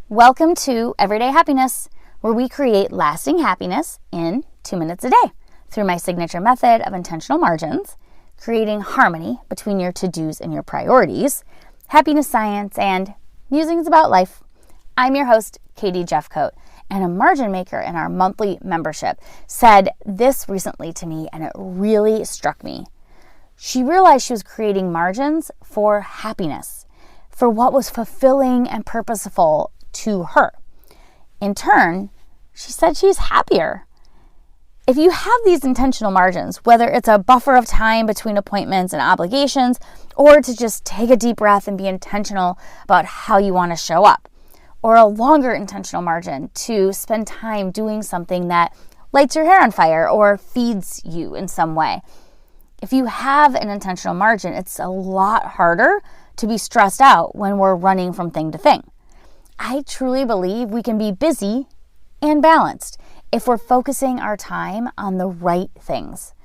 Welcome to Everyday Happiness, where we create lasting happiness in 2 minutes a day through my signature method of intentional margins, creating harmony between your to-dos and your priorities, happiness science, and musings about life. I'm your host, Katie Jeffcoat, and a margin maker in our monthly membership said this recently to me, and it really struck me. She realized she was creating margins for happiness, for what was fulfilling and purposeful to her. In turn, she said she's happier. If you have these intentional margins, whether it's a buffer of time between appointments and obligations, or to just take a deep breath and be intentional about how you want to show up, or a longer intentional margin to spend time doing something that lights your hair on fire or feeds you in some way. If you have an intentional margin, it's a lot harder to be stressed out when we're running from thing to thing. I truly believe we can be busy and balanced if we're focusing our time on the right things,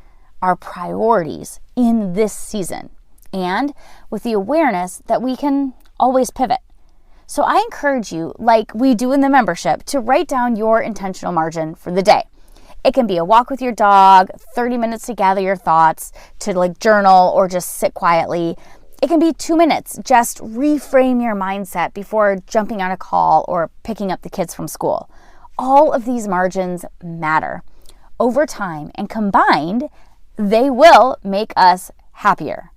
our priorities in this season, and with the awareness that we can always pivot. So I encourage you, like we do in the membership, to write down your intentional margin for the day. It can be a walk with your dog, 30 minutes to gather your thoughts, to journal or just sit quietly. It can be 2 minutes, just reframe your mindset before jumping on a call or picking up the kids from school. All of these margins matter. Over time and combined, they will make us happier.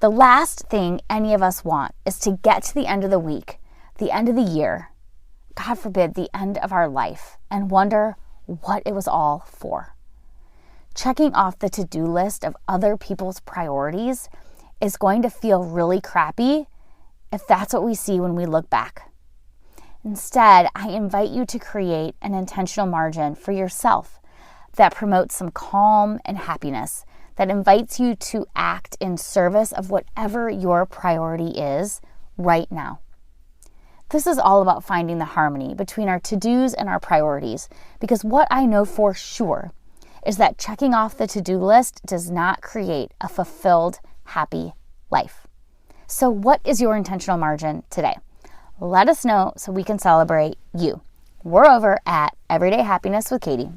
The last thing any of us want is to get to the end of the week, the end of the year, God forbid, the end of our life, and wonder what it was all for. Checking off the to-do list of other people's priorities is going to feel really crappy if that's what we see when we look back. Instead, I invite you to create an intentional margin for yourself that promotes some calm and happiness, that invites you to act in service of whatever your priority is right now. This is all about finding the harmony between our to-dos and our priorities, because what I know for sure is that checking off the to-do list does not create a fulfilled, happy life. So what is your intentional margin today? Let us know so we can celebrate you. We're over at Everyday Happiness with Katie.